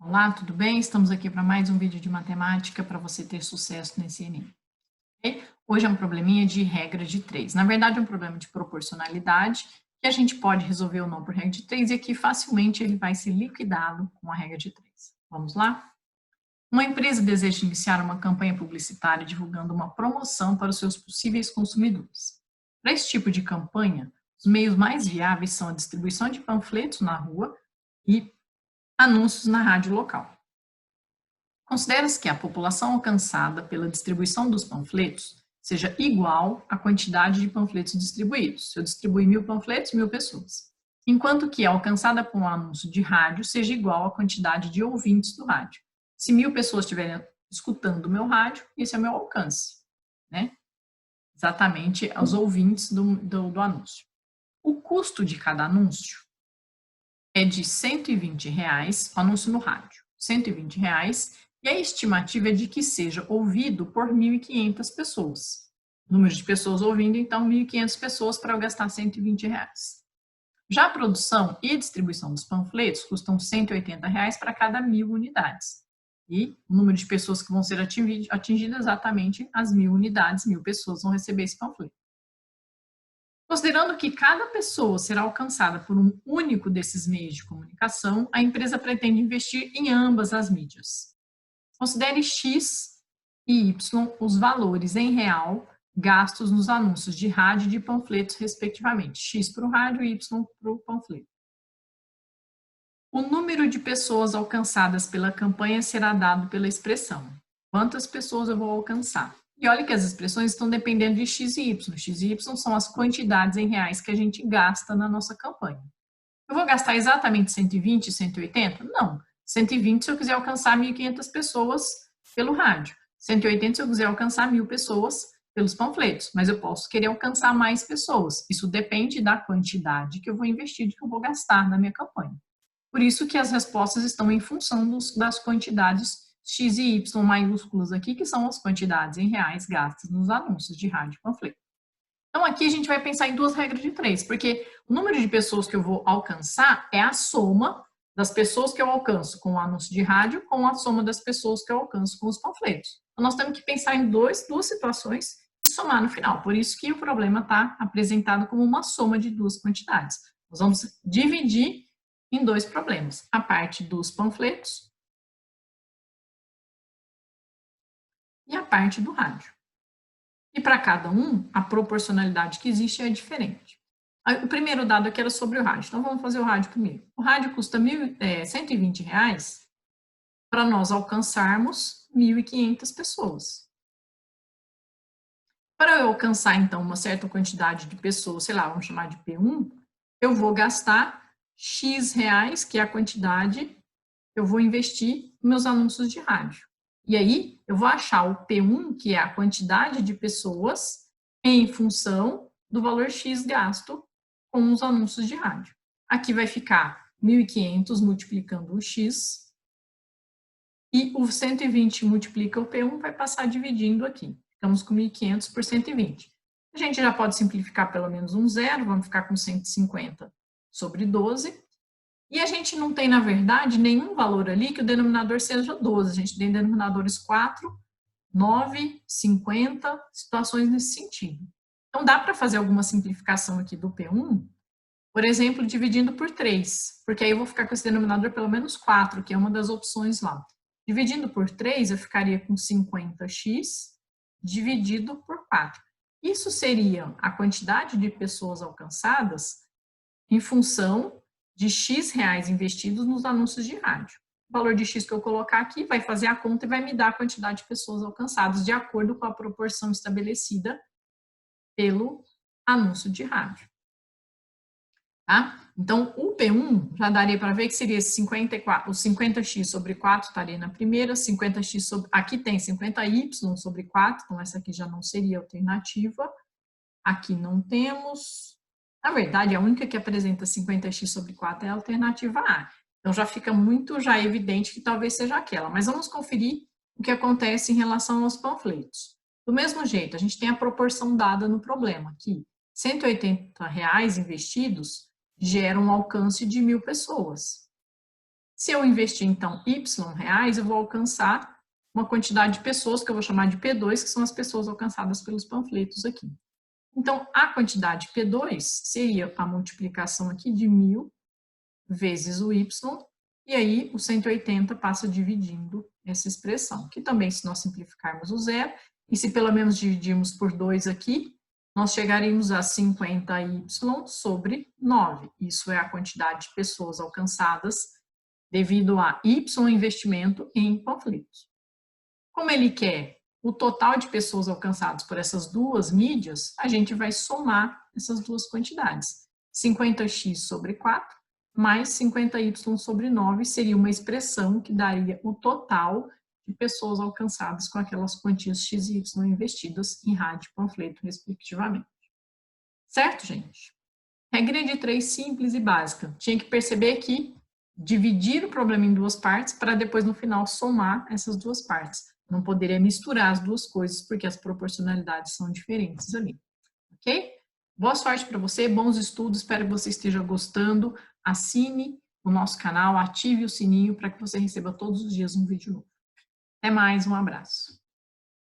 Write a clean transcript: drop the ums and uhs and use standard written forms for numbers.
Olá, tudo bem? Estamos aqui para mais um vídeo de matemática para você ter sucesso nesse Enem. Ok? Hoje é um probleminha de regra de 3. Na verdade, é um problema de proporcionalidade que a gente pode resolver ou não por regra de 3 e aqui facilmente ele vai ser liquidado com a regra de 3. Vamos lá? Uma empresa deseja iniciar uma campanha publicitária divulgando uma promoção para os seus possíveis consumidores. Para esse tipo de campanha, os meios mais viáveis são a distribuição de panfletos na rua e anúncios na rádio local. Considera-se que a população alcançada pela distribuição dos panfletos seja igual à quantidade de panfletos distribuídos. Se eu distribuir 1.000 panfletos, 1.000 pessoas. Enquanto que a alcançada por um anúncio de rádio seja igual à quantidade de ouvintes do rádio. Se 1.000 pessoas estiverem escutando o meu rádio, esse é o meu alcance, né? Exatamente os ouvintes do anúncio. O custo de cada anúncio é de R$ 120, o anúncio no rádio, R$ 120, e a estimativa é de que seja ouvido por 1.500 pessoas. Número de pessoas ouvindo, então, 1.500 pessoas para eu gastar R$ 120. Já a produção e distribuição dos panfletos custam R$ 180 para cada 1.000 unidades. E o número de pessoas que vão ser atingidas exatamente as 1.000 unidades, 1.000 pessoas vão receber esse panfleto. Considerando que cada pessoa será alcançada por um único desses meios de comunicação, a empresa pretende investir em ambas as mídias. Considere X e Y os valores em real gastos nos anúncios de rádio e de panfletos, respectivamente. X para o rádio e Y para o panfleto. O número de pessoas alcançadas pela campanha será dado pela expressão. Quantas pessoas eu vou alcançar? E olha que as expressões estão dependendo de X e Y. X e Y são as quantidades em reais que a gente gasta na nossa campanha. Eu vou gastar exatamente 120, 180? Não. 120 se eu quiser alcançar 1.500 pessoas pelo rádio. 180 se eu quiser alcançar 1.000 pessoas pelos panfletos. Mas eu posso querer alcançar mais pessoas. Isso depende da quantidade que eu vou investir, que eu vou gastar na minha campanha. Por isso que as respostas estão em função das quantidades X e Y maiúsculas aqui, que são as quantidades em reais gastas nos anúncios de rádio e panfleto. Então, aqui a gente vai pensar em duas regras de 3, porque o número de pessoas que eu vou alcançar é a soma das pessoas que eu alcanço com o anúncio de rádio com a soma das pessoas que eu alcanço com os panfletos. Então, nós temos que pensar em duas situações e somar no final. Por isso que o problema está apresentado como uma soma de duas quantidades. Nós vamos dividir em dois problemas, a parte dos panfletos e a parte do rádio. E para cada um, a proporcionalidade que existe é diferente. O primeiro dado aqui era sobre o rádio, então vamos fazer o rádio primeiro. O rádio custa R$ 120 para nós alcançarmos 1.500 pessoas. Para eu alcançar, então, uma certa quantidade de pessoas, sei lá, vamos chamar de P1, eu vou gastar X reais, que é a quantidade que eu vou investir nos meus anúncios de rádio. E aí, eu vou achar o P1, que é a quantidade de pessoas, em função do valor X gasto com os anúncios de rádio. Aqui vai ficar 1.500 multiplicando o X, e o 120 multiplica o P1, vai passar dividindo aqui. Ficamos com 1.500 por 120. A gente já pode simplificar pelo menos um zero, vamos ficar com 150 sobre 12. E a gente não tem, na verdade, nenhum valor ali que o denominador seja 12. A gente tem denominadores 4, 9, 50, situações nesse sentido. Então, dá para fazer alguma simplificação aqui do P1, por exemplo, dividindo por 3, porque aí eu vou ficar com esse denominador pelo menos 4, que é uma das opções lá. Dividindo por 3, eu ficaria com 50x dividido por 4. Isso seria a quantidade de pessoas alcançadas em função de X reais investidos nos anúncios de rádio. O valor de X que eu colocar aqui vai fazer a conta e vai me dar a quantidade de pessoas alcançadas de acordo com a proporção estabelecida pelo anúncio de rádio. Tá? Então, o P1 já daria para ver que seria esse 54, o 50x sobre 4 estaria na primeira, 50x sobre, aqui tem 50y sobre 4, então essa aqui já não seria alternativa. Aqui não temos. Na verdade, a única que apresenta 50x sobre 4 é a alternativa A. Então, já fica muito evidente que talvez seja aquela. Mas vamos conferir o que acontece em relação aos panfletos. Do mesmo jeito, a gente tem a proporção dada no problema, que R$ 180 investidos geram um alcance de 1.000 pessoas. Se eu investir, então, Y reais, eu vou alcançar uma quantidade de pessoas, que eu vou chamar de P2, que são as pessoas alcançadas pelos panfletos aqui. Então, a quantidade P2 seria a multiplicação aqui de 1.000 vezes o Y, e aí o 180 passa dividindo essa expressão, que também, se nós simplificarmos o zero, e se pelo menos dividirmos por 2 aqui, nós chegaremos a 50y sobre 9. Isso é a quantidade de pessoas alcançadas devido a Y investimento em panfletos. Como ele quer o total de pessoas alcançadas por essas duas mídias, a gente vai somar essas duas quantidades. 50x sobre 4 mais 50y sobre 9 seria uma expressão que daria o total de pessoas alcançadas com aquelas quantias x e y investidas em rádio e panfleto, respectivamente. Certo, gente? Regra de 3 simples e básica. Tinha que perceber que dividir o problema em duas partes para depois, no final, somar essas duas partes. Não poderia misturar as duas coisas, porque as proporcionalidades são diferentes ali. Ok? Boa sorte para você, bons estudos, espero que você esteja gostando. Assine o nosso canal, ative o sininho para que você receba todos os dias um vídeo novo. Até mais, um abraço.